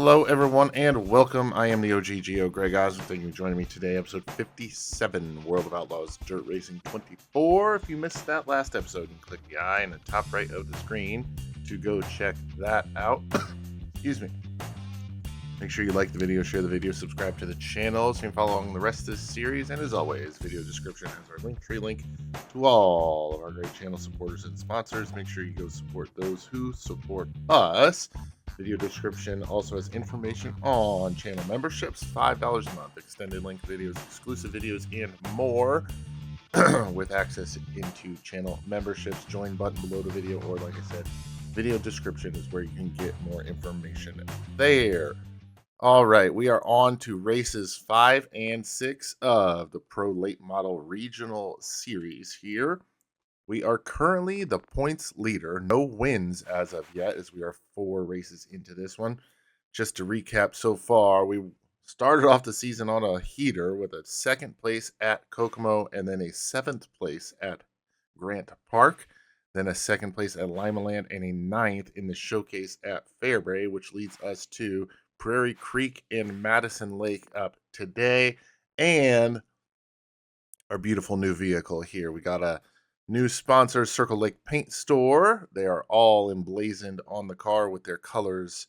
Hello, everyone, and welcome. I am the OGGO, Greg Osmond. Thank you for joining me today. Episode 57, World of Outlaws, Dirt Racing 24. If you missed that last episode, you can click the eye in the top right of the screen to go check that out. Excuse me. Make sure you like the video, share the video, subscribe to the channel so you can follow along the rest of this series. And as always, video description has our Linktree link to all of our great channel supporters and sponsors. Make sure you go support those who support us. Video description also has information on channel memberships, $5 a month, extended link videos, exclusive videos, and more with access into channel memberships. Join button below the video, or like I said, video description is where you can get more information there. All right, we are on to races 5 and 6 of the Pro Late Model Regional Series here. We are currently the points leader. No wins as of yet, as we are 4 races into this one. Just to recap so far, we started off the season on a heater with a 2nd place at Kokomo and then a 7th place at Grant Park, then a 2nd place at Limaland and a 9th in the showcase at Fairbury, which leads us to Prairie Creek and Madison Lake up today, and our beautiful new vehicle here. We got a new sponsor, Circle Lake Paint Store. They are all emblazoned on the car with their colors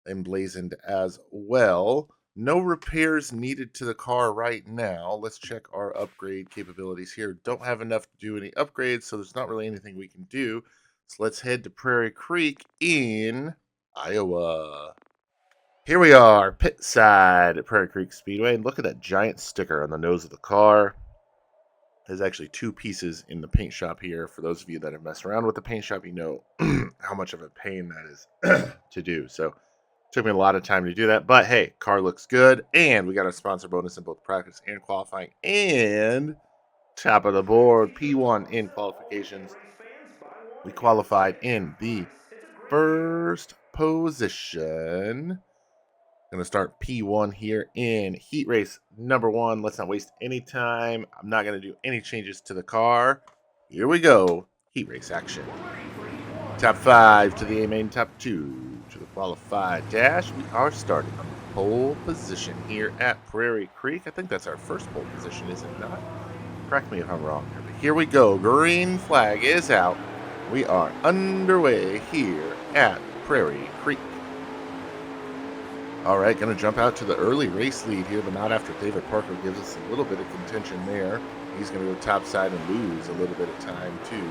emblazoned as well. No repairs needed to the car right now. Let's check our upgrade capabilities here. Don't have enough to do any upgrades, so there's not really anything we can do. So let's head to Prairie Creek in Iowa. Here we are, pit side at Prairie Creek Speedway, and look at that giant sticker on the nose of the car. There's actually 2 pieces in the paint shop here. For those of you that have messed around with the paint shop, you know how much of a pain that is to do. So it took me a lot of time to do that, but hey, car looks good, and we got a sponsor bonus in both practice and qualifying, and top of the board, P1 in qualifications. We qualified in the first position. Going to start P1 here in heat race number 1. Let's not waste any time. I'm not going to do any changes to the car. Here we go. Heat race action. Top 5 to the A-main, top 2 to the qualified dash. We are starting on the pole position here at Prairie Creek. I think that's our first pole position, is it not? Correct me if I'm wrong here. But here we go. Green flag is out. We are underway here at Prairie Creek. All right, going to jump out to the early race lead here, but not after David Parker gives us a little bit of contention there. He's going to go top side and lose a little bit of time to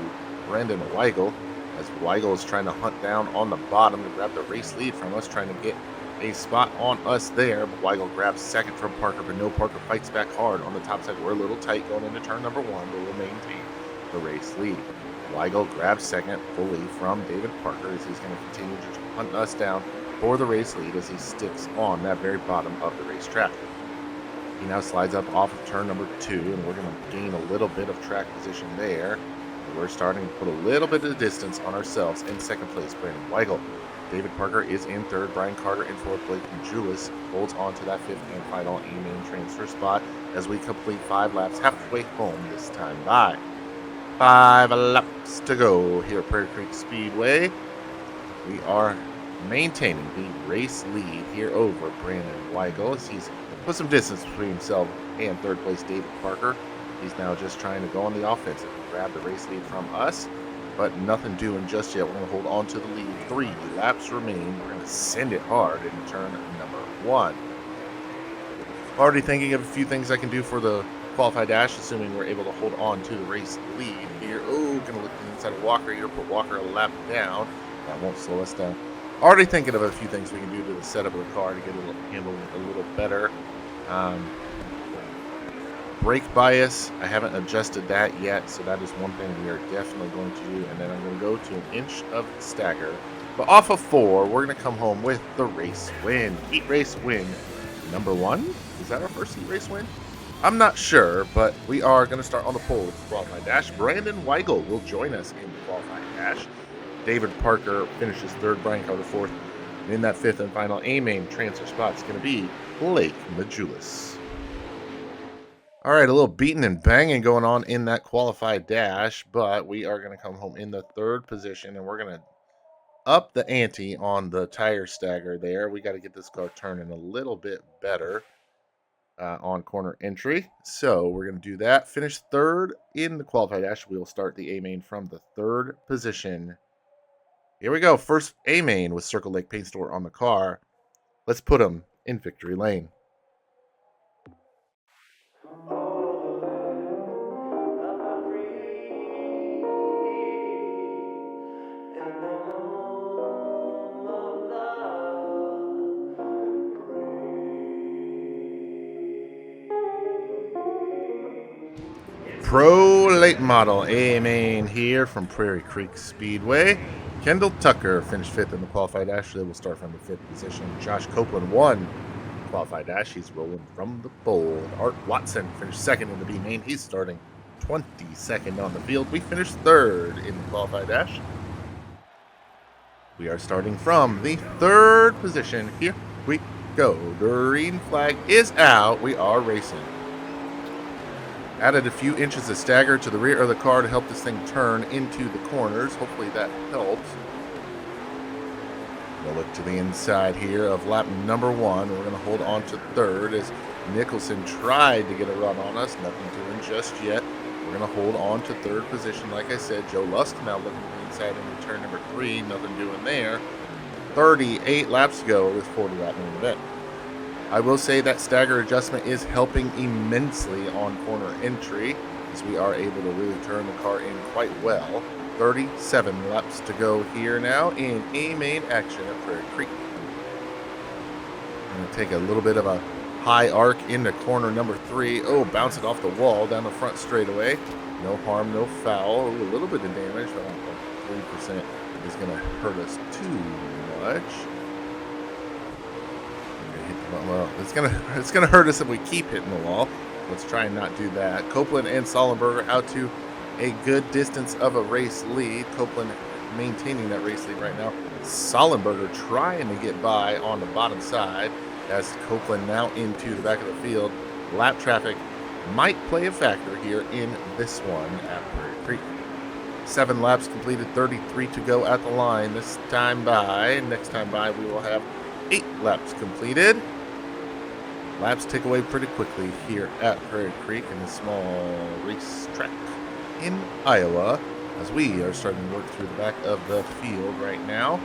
Brandon Weigel, as Weigel is trying to hunt down on the bottom to grab the race lead from us, trying to get a spot on us there. But Weigel grabs 2nd from Parker, but no, Parker fights back hard on the top side. We're a little tight going into turn number 1, but we'll maintain the race lead. Weigel grabs 2nd fully from David Parker as he's going to continue to hunt us down for the race lead as he sticks on that very bottom of the racetrack. He now slides up off of turn number 2, and we're going to gain a little bit of track position there. And we're starting to put a little bit of distance on ourselves. In 2nd place, Brandon Weigel. David Parker is in 3rd. Brian Carter in 4th. Blake Julis holds on to that 5th and final A-main transfer spot as we complete 5 laps halfway home this time by. 5 laps to go here at Prairie Creek Speedway. We are maintaining the race lead here over Brandon Weigel as he's put some distance between himself and 3rd place David Parker. He's now just trying to go on the offensive and grab the race lead from us, but nothing doing just yet. We're going to hold on to the lead. 3 laps remain. We're going to send it hard into turn number 1. Already thinking of a few things I can do for the qualified dash, assuming we're able to hold on to the race lead here. Oh, going to look inside of Walker here, put Walker a lap down. That won't slow us down. Already thinking of a few things we can do to the setup of the car to get it handled a little better. Brake bias, I haven't adjusted that yet, so that is one thing we are definitely going to do. And then I'm going to go to an inch of stagger. But off of 4, we're going to come home with the race win. Heat race win number 1. Is that our first heat race win? I'm not sure, but we are going to start on the pole with the qualified dash. Brandon Weigel will join us in the qualified dash. David Parker finishes 3rd, Brian Carter 4th. And in that 5th and final A-main transfer spot is going to be Blake Majulis. All right, a little beating and banging going on in that qualified dash, but we are going to come home in the 3rd position, and we're going to up the ante on the tire stagger there. We got to get this car turning a little bit better on corner entry. So we're going to do that. Finish third in the qualified dash. We will start the A-main from the third position. Here we go. First A-main with Circle Lake Paint Store on the car. Let's put them in victory lane. Pro late model A-main here from Prairie Creek Speedway. Kendall Tucker finished fifth in the qualified dash. They will start from the fifth position. Josh Copeland won qualified dash. He's rolling from the pole. Art Watson finished second in the B-main. He's starting 22nd on the field. We finished third in the qualified dash. We are starting from the third position. Here we go. Green flag is out. We are racing. Added a few inches of stagger to the rear of the car to help this thing turn into the corners. Hopefully that helps. We'll look to the inside here of lap number one. We're going to hold on to third as Nicholson tried to get a run on us. Nothing doing just yet. We're going to hold on to third position. Like I said, Joe Lusk now looking to the inside into turn number three. Nothing doing there. 38 laps to go with 40 lap in the event. I will say that stagger adjustment is helping immensely on corner entry as we are able to really turn the car in quite well. 37 laps to go here now in A-main action at Prairie Creek. I'm going to take a little bit of a high arc into corner number three. Oh, bounce it off the wall down the front straightaway. No harm, no foul. Ooh, a little bit of damage, but I don't think 3% is going to hurt us too much. Well, it's gonna hurt us if we keep hitting the wall. Let's try and not do that. Copeland and Sollenberger out to a good distance of a race lead. Copeland maintaining that race lead right now. Sollenberger trying to get by on the bottom side as Copeland now into the back of the field. Lap traffic might play a factor here in this one at Prairie Creek. 7 laps completed, 33 to go at the line. Next time by, we will have 8 laps completed. Laps tick away pretty quickly here at Prairie Creek in a small race track in Iowa as we are starting to work through the back of the field right now.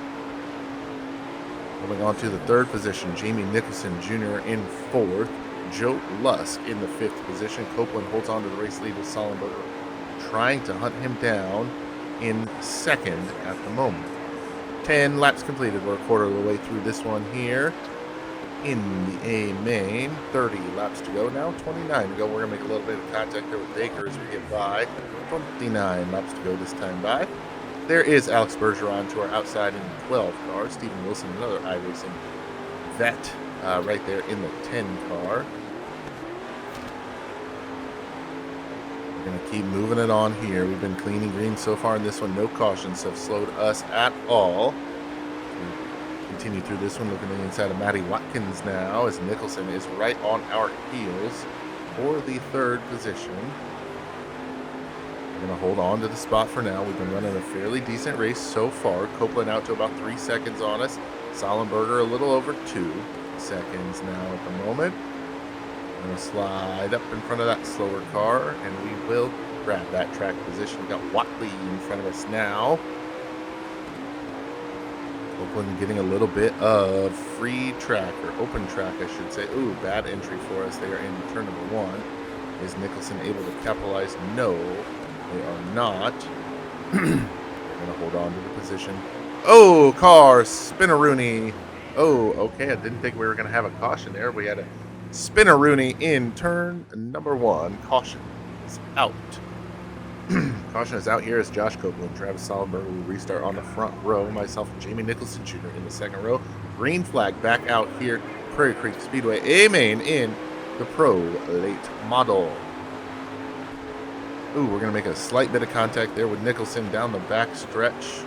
Moving on to the third position, Jamie Nicholson Jr. in fourth, Joe Lusk in the fifth position. Copeland holds on to the race lead with Sollenberger trying to hunt him down in second at the moment. 10 laps completed. We're a quarter of the way through this one here in the A-main. 30 laps to go now. 29 to go. We're going to make a little bit of contact there with Baker as we get by. 29 laps to go this time by. There is Alex Bergeron to our outside in the 12 car. Stephen Wilson, another iRacing vet, right there in the 10 car. We're going to keep moving it on here. We've been cleaning green so far in this one. No cautions have slowed us at all. Continue through this one, looking at the inside of Matty Watkins now as Nicholson is right on our heels for the third position. We're going to hold on to the spot for now. We've been running a fairly decent race so far. Copeland out to about 3 seconds on us. Sollenberger a little over 2 seconds now at the moment. We're going to slide up in front of that slower car, and we will grab that track position. We've got Watley in front of us now. Copeland getting a little bit of free track, or open track, I should say. Ooh, bad entry for us there in turn number 1. Is Nicholson able to capitalize? No, they are not. We're going to hold on to the position. Oh, car, Spinaroonie. Oh, okay, I didn't think we were going to have a caution there. We had a Spinaroonie in turn number 1. Caution is out. Caution is out here as Josh Copeland, Travis Sollenberger will restart on the front row. Myself and Jamie Nicholson Jr. in the second row. Green flag back out here. Prairie Creek Speedway A-main in the Pro late model. Ooh, we're going to make a slight bit of contact there with Nicholson down the back stretch.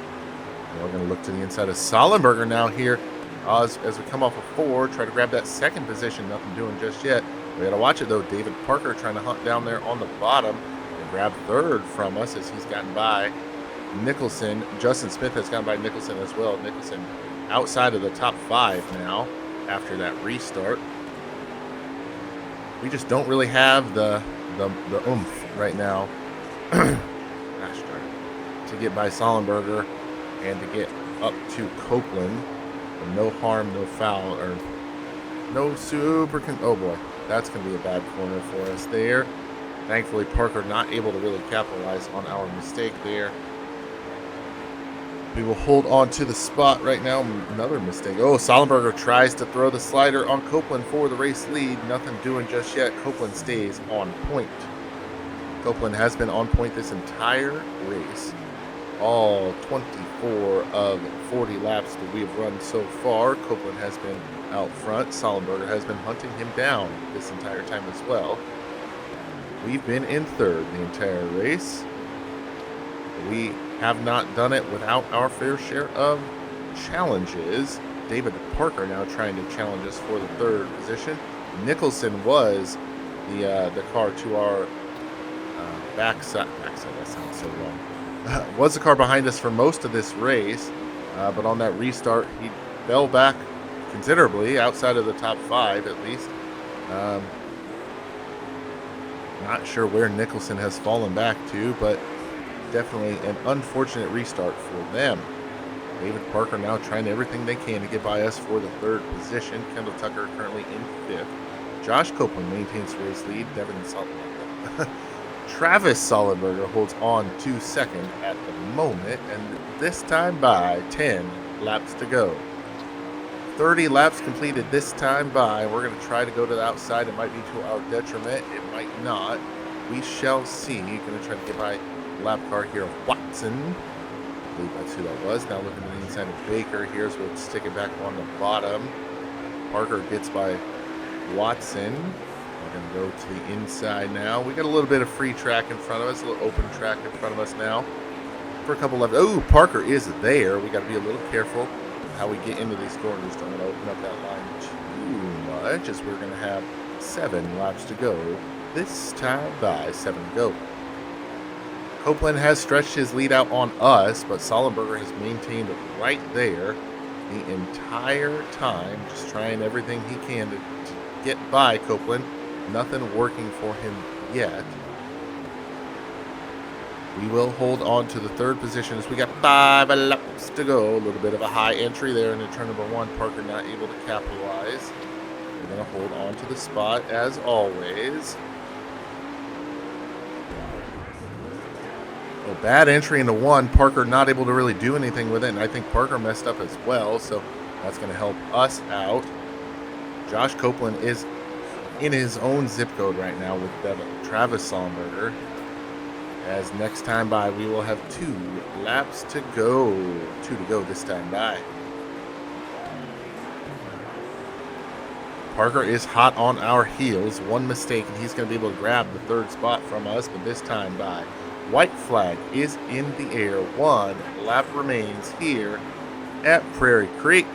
And we're going to look to the inside of Sollenberger now here as we come off of 4. Try to grab that second position. Nothing doing just yet. We got to watch it though. David Parker trying to hunt down there on the bottom. Grab third from us as he's gotten by Nicholson, Justin Smith has gone by Nicholson as well. Nicholson outside of the top 5 now after that restart. We just don't really have the oomph right now. Gosh darn it. To get by Sollenberger and to get up to Copeland. No harm, no foul, or no super. Oh boy, that's going to be a bad corner for us there. Thankfully, Parker not able to really capitalize on our mistake there. We will hold on to the spot right now. Another mistake. Oh, Sollenberger tries to throw the slider on Copeland for the race lead. Nothing doing just yet. Copeland stays on point. Copeland has been on point this entire race. All 24 of 40 laps that we have run so far. Copeland has been out front. Sollenberger has been hunting him down this entire time as well. We've been in third the entire race. We have not done it without our fair share of challenges. David Parker now trying to challenge us for the third position. Nicholson was the car to our backside. That sounds so wrong. Was the car behind us for most of this race, but on that restart, he fell back considerably outside of the top 5 at least. Not sure where Nicholson has fallen back to, but definitely an unfortunate restart for them. David Parker now trying everything they can to get by us for the third position. Kendall Tucker currently in 5th. Josh Copeland maintains race lead. Travis Sollenberger holds on to 2nd at the moment, and this time by 10 laps to go. 30 laps completed this time by. We're going to try to go to the outside. It might be to our detriment. It might not. We shall see. Going to try to get by lap car here of Watson. I believe that's who that was. Now looking at the inside of Baker here, so we'll stick it back on the bottom. Parker gets by Watson. We're going to go to the inside now. We got a little bit of free track in front of us, a little open track in front of us now. For a couple left. Oh, Parker is there. We got to be a little careful how we get into these corners. Don't want to open up that line too much, as we're going to have 7 laps to go. This time by 7 to go. Copeland has stretched his lead out on us, but Sollenberger has maintained right there the entire time, just trying everything he can to get by Copeland. Nothing working for him yet. We will hold on to the third position as we got 5 laps to go. A little bit of a high entry there into turn number 1. Parker not able to capitalize. We're going to hold on to the spot as always. Oh, bad entry into 1. Parker not able to really do anything with it, and I think Parker messed up as well, so that's going to help us out. Josh Copeland is in his own zip code right now with Travis Sollenberger. As next time by, we will have 2 laps to go. 2 to go this time by. Parker is hot on our heels. 1 mistake, and he's going to be able to grab the 3rd spot from us, but this time by. White flag is in the air. 1 lap remains here at Prairie Creek.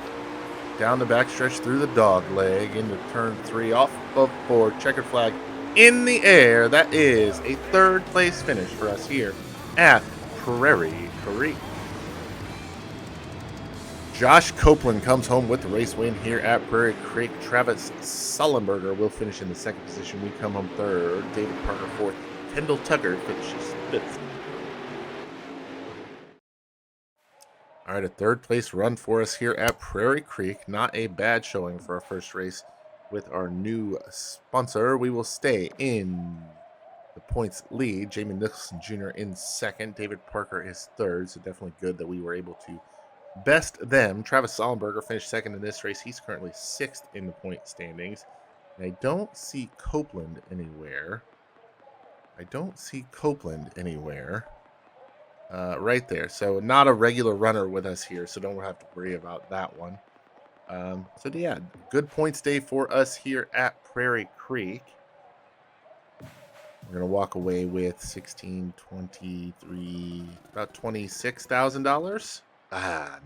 Down the backstretch through the dog leg into turn 3 off of 4. Checkered flag in the air. That is a 3rd place finish for us here at Prairie Creek. Josh Copeland comes home with the race win here at Prairie Creek. Travis Sollenberger will finish in the 2nd position. We come home 3rd. David Parker 4th. Kendall Tucker finishes 5th. All right, a 3rd place run for us here at Prairie Creek. Not a bad showing for our first race with our new sponsor. We will stay in the points lead. Jamie Nicholson Jr. in 2nd. David Parker is 3rd, so definitely good that we were able to best them. Travis Sollenberger finished 2nd in this race. He's currently 6th in the point standings. And I don't see Copeland anywhere. Right there. So not a regular runner with us here, so don't have to worry about that one. So yeah, good points day for us here at Prairie Creek. We're going to walk away with 16, 23, about $26,000.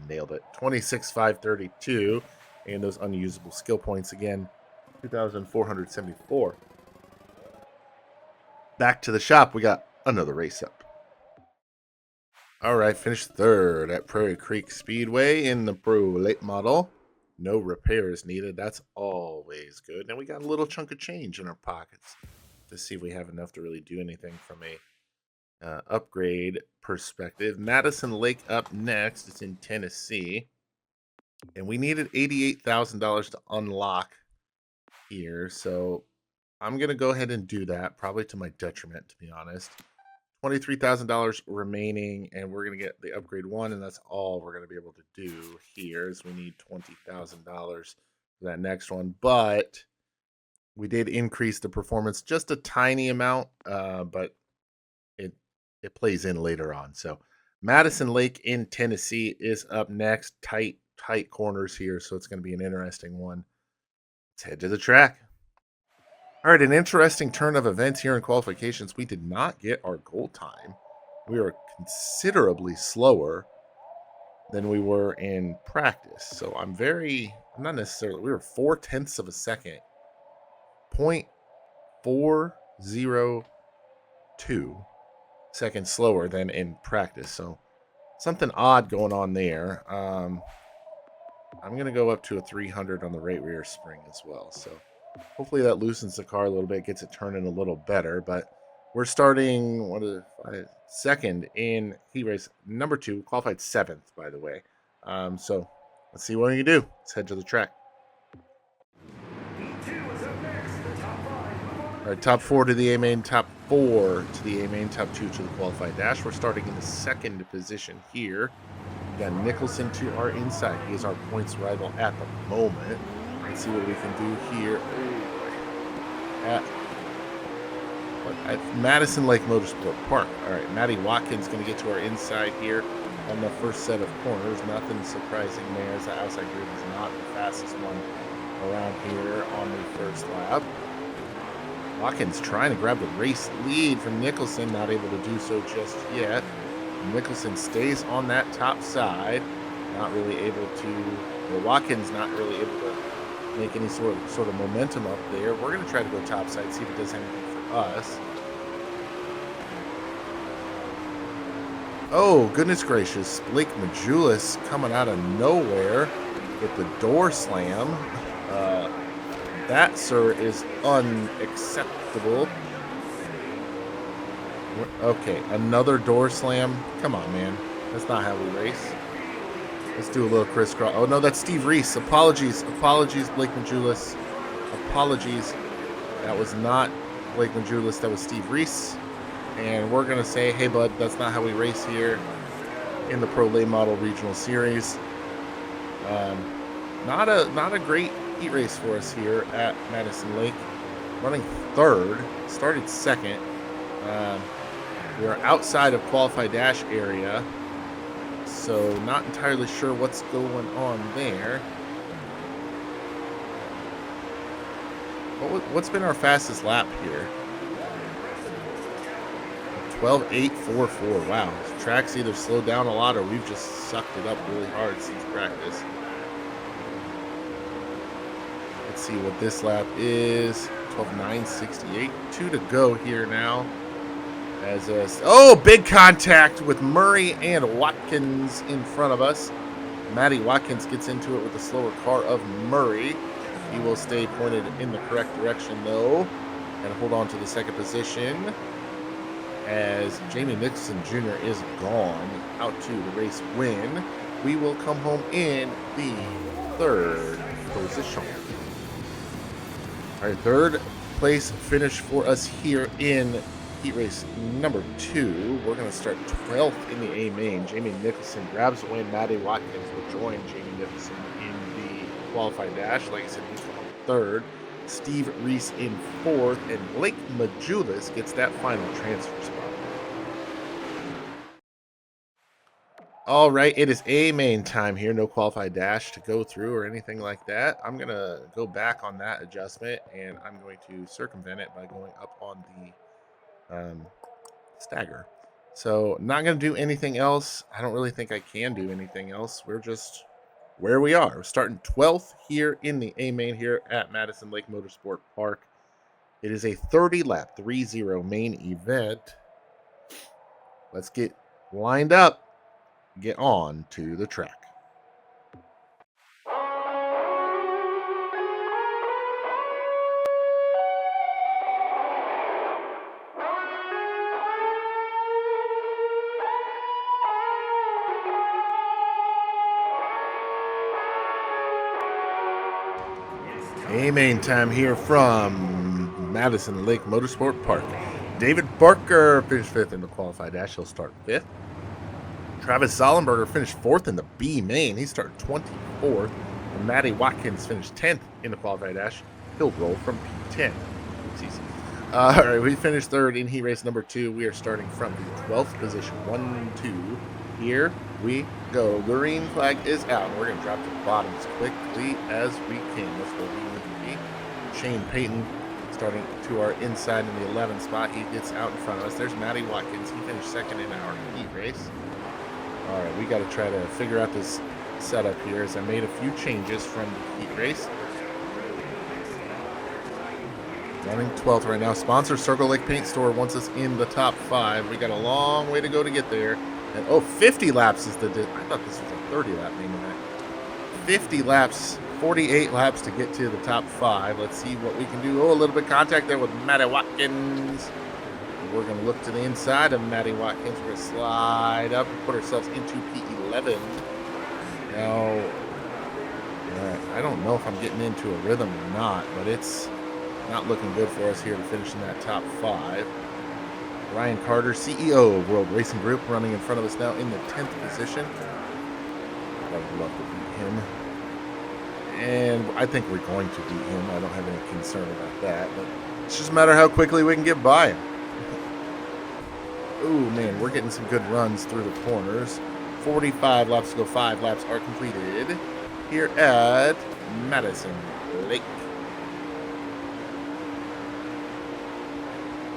Nailed it. 26,532. And those unusable skill points again, 2,474. Back to the shop. We got another race up. All right, finished third at Prairie Creek Speedway in the Pro Late model. No repairs needed. That's always good. And we got a little chunk of change in our pockets to see if we have enough to really do anything from a upgrade perspective. Madison Lake up next. It's in Tennessee. And we needed $88,000 to unlock here. So I'm going to go ahead and do that, probably to my detriment, to be honest. $23,000 remaining, and we're going to get the upgrade one, and that's all we're going to be able to do here is we need $20,000 for that next one. But we did increase the performance just a tiny amount, but it plays in later on. So Madison Lake in Tennessee is up next. Tight corners here, so it's going to be an interesting one. Let's head to the track. All right, an interesting turn of events here in qualifications. We did not get our goal time. We were considerably slower than we were in practice. So I'm not necessarily, we were 0.4 of a second, 0.402 seconds slower than in practice. So something odd going on there. I'm going to go up to a 300 on the right rear spring as well. So hopefully that loosens the car a little bit, gets it turning a little better. But we're starting second in heat race number 2, qualified 7th, by the way. So let's see what we can do. Let's head to the track. All right, top 4 to the A-main, top 4 to the A-main, top 2 to the qualified dash. We're starting in the second position here. We got Nicholson to our inside. He is our points rival at the moment. Let's see what we can do here at Madison Lake Motorsport Park. All right, Matty Watkins going to get to our inside here on the first set of corners. Nothing surprising there, as the outside group is not the fastest one around here on the first lap. Watkins trying to grab the race lead from Nicholson, not able to do so just yet. Nicholson stays on that top side, not really able to, well, Watkins not really able to make any sort of momentum up there. We're going to try to go top side, see if it does anything for us. Oh, goodness gracious. Blake Majulis coming out of nowhere with the door slam. That, sir, is unacceptable. Okay, another door slam. Come on, man. That's not how we race. Let's do a little crisscross. Oh, no, that's Steve Reese. Apologies, Blake Majulis. Apologies. That was not Blake Majulis. That was Steve Reese. And we're going to say, hey, bud, that's not how we race here in the Pro Late Model Regional Series. Not a great heat race for us here at Madison Lake. Running third, started second. We are outside of qualified dash area, so not entirely sure what's going on there. What's been our fastest lap here? 12.844. Wow, the track's either slowed down a lot or we've just sucked it up really hard since practice. Let's see what this lap is. 12.968. 2 to go here now. Big contact with Murray and Watkins in front of us. Matty Watkins gets into it with the slower car of Murray. He will stay pointed in the correct direction, though, and hold on to the second position as Jamie Nicholson Jr. is gone out to the race win. We will come home in the third position. All right, third place finish for us here in heat race number 2. We're going to start 12th in the A-main. Jamie Nicholson grabs away. Matty Watkins will join Jamie Nicholson in the qualified dash. Like I said, he's from third. Steve Reese in fourth. And Blake Majulis gets that final transfer spot. All right, it is A-main time here. No qualified dash to go through or anything like that. I'm going to go back on that adjustment, and I'm going to circumvent it by going up on the stagger. So not going to do anything else. I don't really think I can do anything else. We're just where we are. We're starting 12th here in the A-main here at Madison Lake Motorsport Park. It is a 30-lap, 3-0 main event. Let's get lined up. get on to the track. A-main time here from Madison Lake Motorsport Park. David Barker finished 5th in the qualified dash. He'll start 5th. Travis Zollenberger finished 4th in the B-main. He started 24th. And Matty Watkins finished 10th in the qualified dash. He'll roll from P10. It's easy. All right, we finished 3rd in heat race number 2. We are starting from the 12th position. 1, 2. Here we go. Green flag is out. We're going to drop to the bottom as quickly as we can. That's what we need to be. Shane Payton starting to our inside in the 11th spot. He gets out in front of us. There's Matty Watkins. He finished 2nd in our heat race. All right, we got to try to figure out this setup here as I made a few changes from the heat race. Running 12th right now. Sponsor Circle Lake Paint Store wants us in the top 5. We got a long way to go to get there. And 50 laps is the... I thought this was a 30-lap name of that. 50 laps, 48 laps to get to the top 5. Let's see what we can do. A little bit of contact there with Matty Watkins. We're going to look to the inside of Matty Watkins. We're going to slide up and put ourselves into P11. Now, I don't know if I'm getting into a rhythm or not, but it's not looking good for us here to finish in that top 5. Ryan Carter, CEO of World Racing Group, running in front of us now in the 10th position. I would love to beat him. And I think we're going to beat him. I don't have any concern about that. But it's just a matter of how quickly we can get by him. Oh, man, we're getting some good runs through the corners. 45 laps to go. 5 laps are completed here at Madison Lake.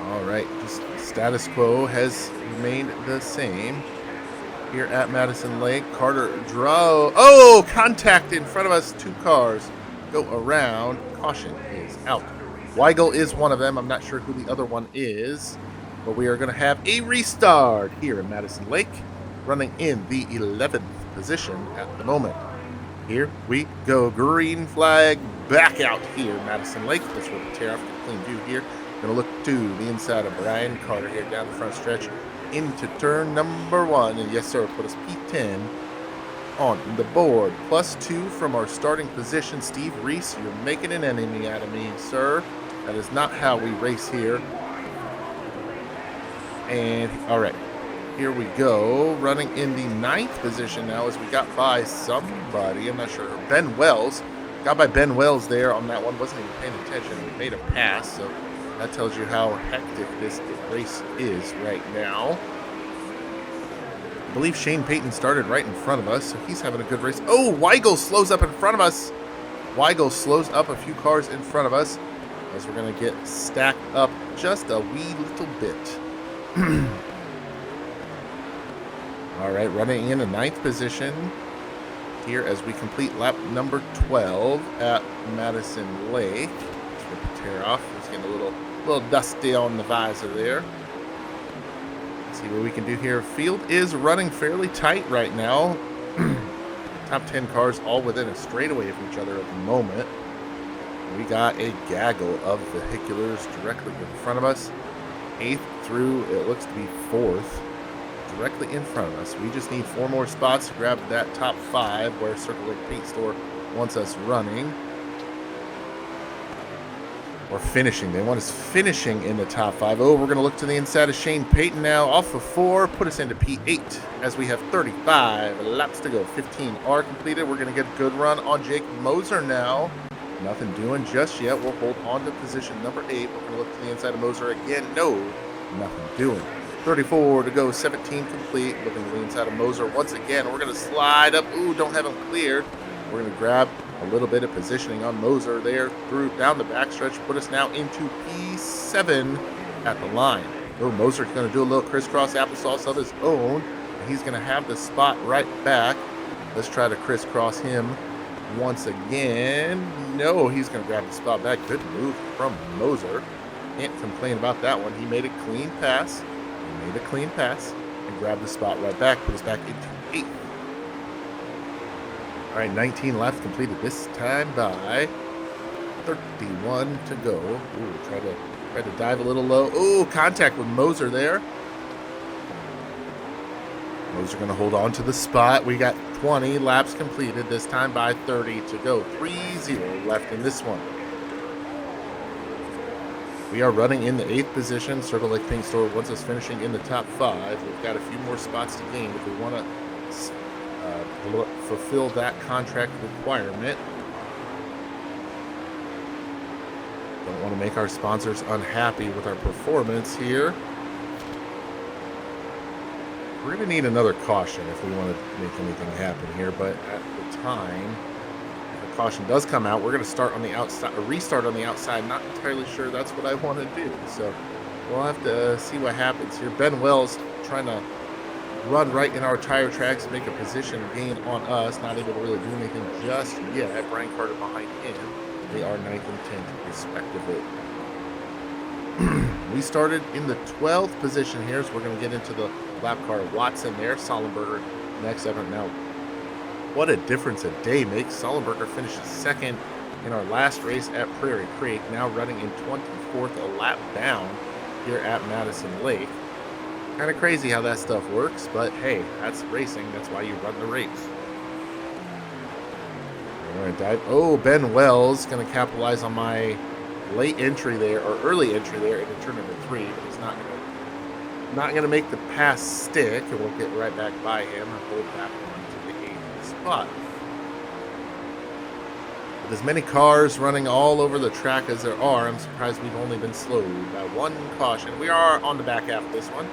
All right, just status quo has remained the same here at Madison Lake. Carter draw. Oh, contact in front of us. 2 cars go around. Caution is out. Weigel is one of them. I'm not sure who the other one is, but we are going to have a restart here in Madison Lake, running in the 11th position at the moment. Here we go. Green flag back out here, Madison Lake. Let's rip the tear off, get a clean view here. Going to look to the inside of Brian Carter here down the front stretch into turn number 1. And yes, sir, put us P10 on the board. +2 from our starting position. Steve Reese, you're making an enemy out of me, sir. That is not how we race here. And, all right, here we go. Running in the 9th position now as we got by somebody. I'm not sure. Ben Wells. Got by Ben Wells there on that one. Wasn't even paying attention. We made a pass, so that tells you how hectic this race is right now. I believe Shane Payton started right in front of us, so he's having a good race. Oh, Weigel slows up in front of us. Weigel slows up a few cars in front of us as we're going to get stacked up just a wee little bit. All right, running in a 9th position here as we complete lap number 12 at Madison Lake. Let's rip the tear off. It's getting a little dusty on the visor there. Let's see what we can do here. Field is running fairly tight right now. Top 10 cars all within a straightaway of each other at the moment. We got a gaggle of vehiculars directly in front of us. 8th through, it looks to be 4th, directly in front of us. We just need 4 more spots to grab that top 5 where Circle Lake Paint Store wants us running. Or finishing. They want us finishing in the top 5. Oh, we're going to look to the inside of Shane Payton now. Off of 4, put us into P8 as we have 35 laps to go. 15 are completed. We're going to get a good run on Jake Moser now. Nothing doing just yet. We'll hold on to position number 8. We're going to look to the inside of Moser again. No, nothing doing. 34 to go. 17 complete. Looking to the inside of Moser once again. We're going to slide up. Ooh, don't have him cleared. We're going to grab a little bit of positioning on Moser there through down the backstretch. Put us now into P7 at the line. Oh, Moser's going to do a little crisscross applesauce of his own. And he's going to have the spot right back. Let's try to crisscross him once again. No, he's going to grab the spot back. Good move from Moser. Can't complain about that one. He made a clean pass. And grabbed the spot right back. Put us back into 8th. All right, 19 laps completed this time by 31 to go. Ooh, try to dive a little low. Ooh, contact with Moser there. Moser going to hold on to the spot. We got 20 laps completed this time by 30 to go. 3-0 left in this one. We are running in the 8th position. Circle Lake Paint Store wants us finishing in the top 5. We've got a few more spots to gain if we want to fulfill that contract requirement. Don't want to make our sponsors unhappy with our performance here. We're going to need another caution if we want to make anything happen here, but at the time, if a caution does come out, we're going to start on the outside, or restart on the outside. Not entirely sure that's what I want to do, so we'll have to see what happens here. Ben Wells trying to run right in our tire tracks, make a position gain on us, not able to really do anything just yet. Brian Carter behind him. They are 9th and 10th, respectively. We started in the 12th position here, so we're going to get into the lap car. Watson there, Sollenberger next up. Now, what a difference a day makes. Sollenberger finishes 2nd in our last race at Prairie Creek, now running in 24th, a lap down here at Madison Lake. Kind of crazy how that stuff works, but hey, that's racing. That's why you run the race. All right, dive. Oh, Ben Wells going to capitalize on my late entry there, or early entry there into turn number 3, but he's not gonna make the pass stick, and we'll get right back by him and hold back on to the 8th spot. With as many cars running all over the track as there are, I'm surprised we've only been slowed by 1 caution. We are on the back half of this one.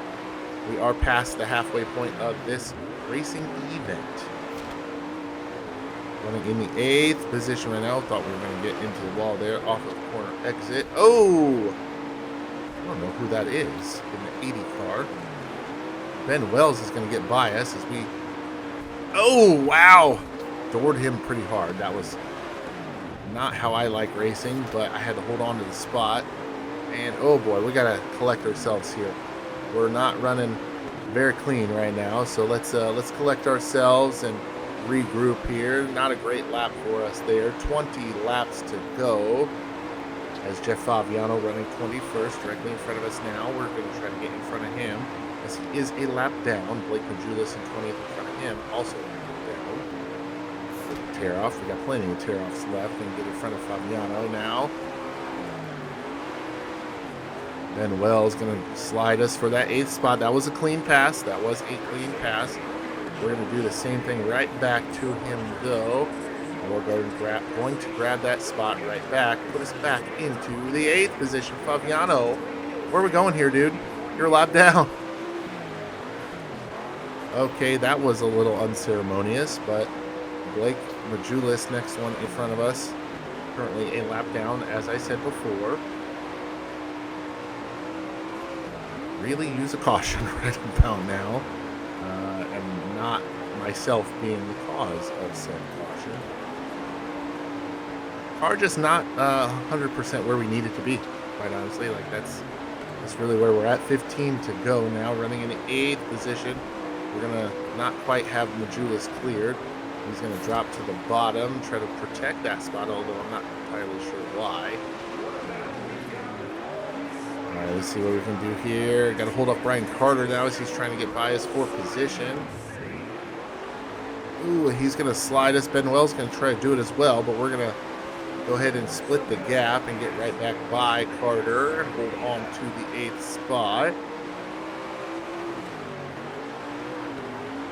We are past the halfway point of this racing event. Running in the 8th position right now. Thought we were going to get into the wall there off of the corner exit. Oh! I don't know who that is in the 80 car. Ben Wells is going to get by us as we... Oh, wow! Doored him pretty hard. That was not how I like racing, but I had to hold on to the spot. And oh boy, we got to collect ourselves here. We're not running very clean right now, so let's collect ourselves and regroup here. Not a great lap for us there. 20 laps to go as Jeff Fabiano running 21st directly in front of us now. We're going to try to get in front of him as he is a lap down. Blake Majulis in 20th in front of him, also a lap down. Tear off. We got plenty of tear offs left and get in front of Fabiano now. Ben Wells going to slide us for that 8th spot. That was a clean pass. We're going to do the same thing right back to him, though. And we're going to grab that spot right back, put us back into the 8th position. Fabiano, where are we going here, dude? You're a lap down. Okay, that was a little unceremonious, but Blake Majulis, next one in front of us, currently a lap down, as I said before. Really use a caution right about now, and not myself being the cause of said caution. Car just not 100% where we need it to be, quite honestly. Like that's really where we're at. 15 to go now, running in the 8th position. We're gonna not quite have Majulis cleared. He's gonna drop to the bottom, try to protect that spot, although I'm not entirely sure why. All right, let's see what we can do here. Got to hold up Brian Carter now as he's trying to get by his 4th position. Ooh, he's going to slide us. Ben Wells going to try to do it as well, but we're going to go ahead and split the gap and get right back by Carter and hold on to the 8th spot.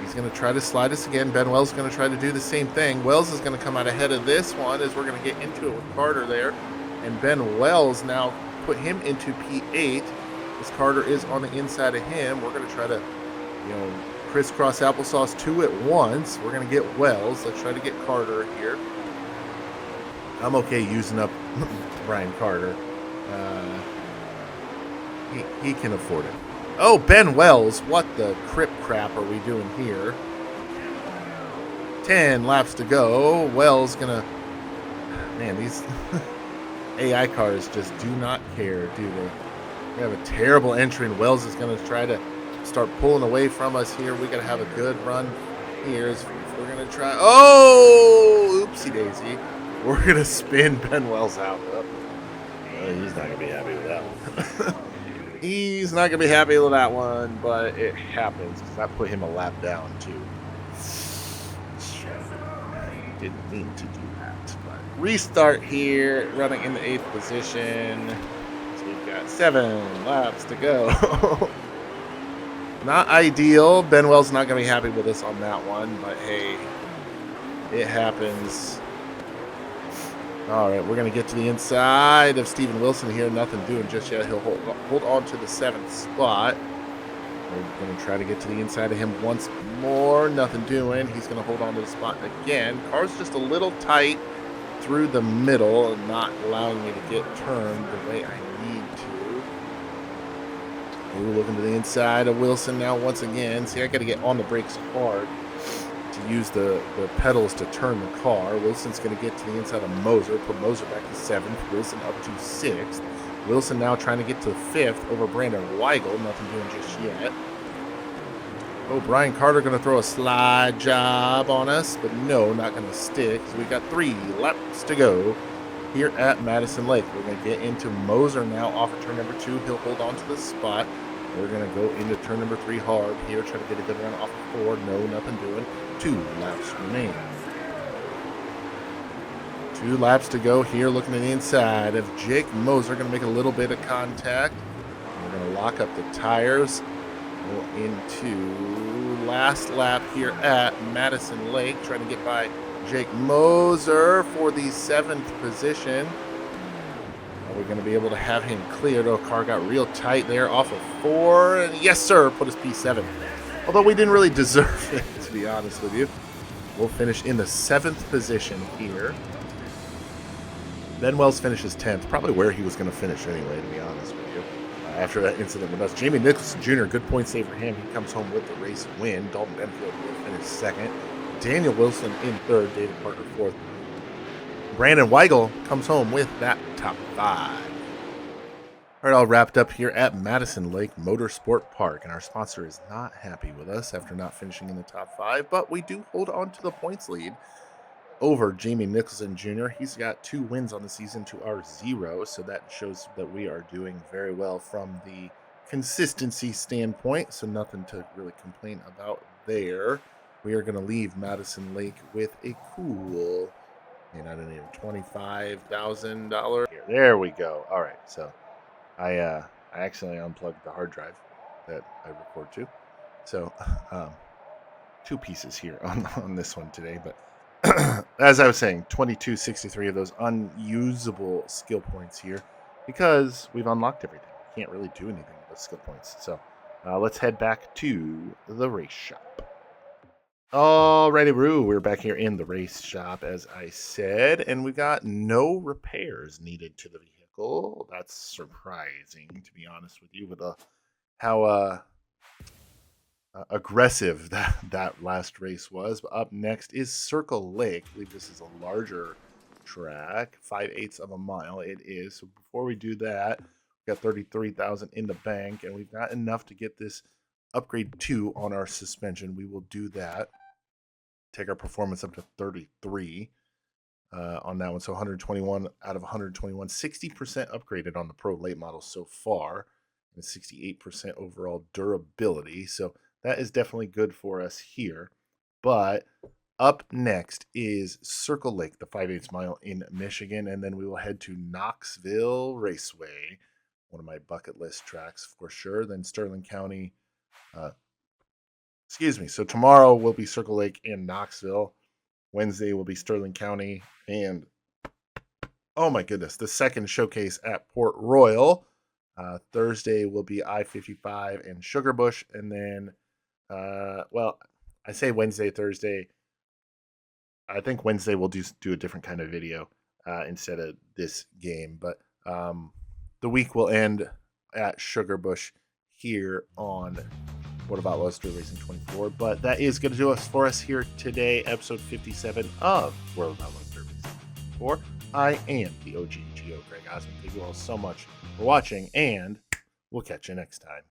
He's going to try to slide us again. Ben Wells is going to try to do the same thing. Wells is going to come out ahead of this one as we're going to get into it with Carter there. And Ben Wells now put him into P8 as Carter is on the inside of him. We're going to try to, crisscross applesauce 2 at once. We're going to get Wells. Let's try to get Carter here. I'm okay using up Brian Carter. He can afford it. Oh, Ben Wells. What the crap are we doing here? 10 laps to go. Wells going to... Man, these... AI cars just do not care, do they? We have a terrible entry, and Wells is going to try to start pulling away from us here. We got to have a good run Here's we're going to try. Oh, oopsie daisy. We're going to spin Ben Wells out. He's not going to be happy with that one. He's not going to be happy with that one, but it happens because that put him a lap down, too. Didn't mean to do that. But restart here, running in the 8th position. So we've got 7 laps to go. Not ideal. Ben Wells not going to be happy with us on that one, but hey, it happens. All right, we're going to get to the inside of Steven Wilson here. Nothing doing just yet. He'll hold on to the 7th spot. We're going to try to get to the inside of him once more. Nothing doing. He's going to hold on to the spot again. Car's just a little tight through the middle and not allowing me to get turned the way I need to. We're looking to the inside of Wilson now once again. See, I got to get on the brakes hard to use the pedals to turn the car. Wilson's going to get to the inside of Moser. Put Moser back to 7th. Wilson up to 6th. Wilson now trying to get to 5th over Brandon Weigel. Nothing doing just yet. Oh, Brian Carter going to throw a slide job on us, but no, not going to stick. So we got 3 laps to go here at Madison Lake. We're going to get into Moser now off of turn number 2. He'll hold on to the spot. We're going to go into turn number 3 hard here. Try to get a good run off of 4. No, nothing doing. 2 laps remain. 2 laps to go here, looking to the inside of Jake Moser. Going to make a little bit of contact. We're going to lock up the tires. Go into last lap here at Madison Lake. Trying to get by Jake Moser for the 7th position. Are we going to be able to have him cleared? Oh, car got real tight there off of 4. And yes, sir, put us P7. Although we didn't really deserve it, to be honest with you. We'll finish in the 7th position here. Ben Wells finishes 10th, probably where he was going to finish anyway, to be honest with you. After that incident with us, Jamie Nicholson Jr., good point save for him. He comes home with the race win. Dalton Enfield will finish 2nd. Daniel Wilson in 3rd. David Parker 4th. Brandon Weigel comes home with that top 5. All right, all wrapped up here at Madison Lake Motorsport Park, and our sponsor is not happy with us after not finishing in the top 5, but we do hold on to the points lead over Jamie Nicholson Jr. He's got 2 wins on the season to our 0, so that shows that we are doing very well from the consistency standpoint, so nothing to really complain about there. We are going to leave Madison Lake with a cool, I don't even $25,000. There we go. All right, so I accidentally unplugged the hard drive that I record to, so 2 pieces here on this one today, but as I was saying, 2263 of those unusable skill points here because we've unlocked everything. Can't really do anything with skill points. So let's head back to the race shop. Alrighty, we're back here in the race shop, as I said, and we got no repairs needed to the vehicle. That's surprising, to be honest with you, with how aggressive that last race was. But up next is Circle Lake. I believe this is a larger track, 5/8 of a mile it is. So before we do that, we've got 33,000 in the bank, and we've got enough to get this upgrade 2 on our suspension. We will do that. Take our performance up to 33 on that one. So 121 out of 121, 60% upgraded on the Pro late model so far, and 68% overall durability. So that is definitely good for us here. But up next is Circle Lake, the 5/8 mile in Michigan. And then we will head to Knoxville Raceway, one of my bucket list tracks for sure. Then Sterling County. So tomorrow will be Circle Lake in Knoxville. Wednesday will be Sterling County. And, oh my goodness, the second showcase at Port Royal. Thursday will be I-55 and Sugarbush. And then, I say Wednesday, Thursday. I think Wednesday we'll do a different kind of video instead of this game. But the week will end at Sugarbush here on World of Outlaws Dirt Racing 24. But that is going to do us for us here today, episode 57 of World of Outlaws Dirt Racing 24. I am the OGGO, Greg Osmond. Thank you all so much for watching, and we'll catch you next time.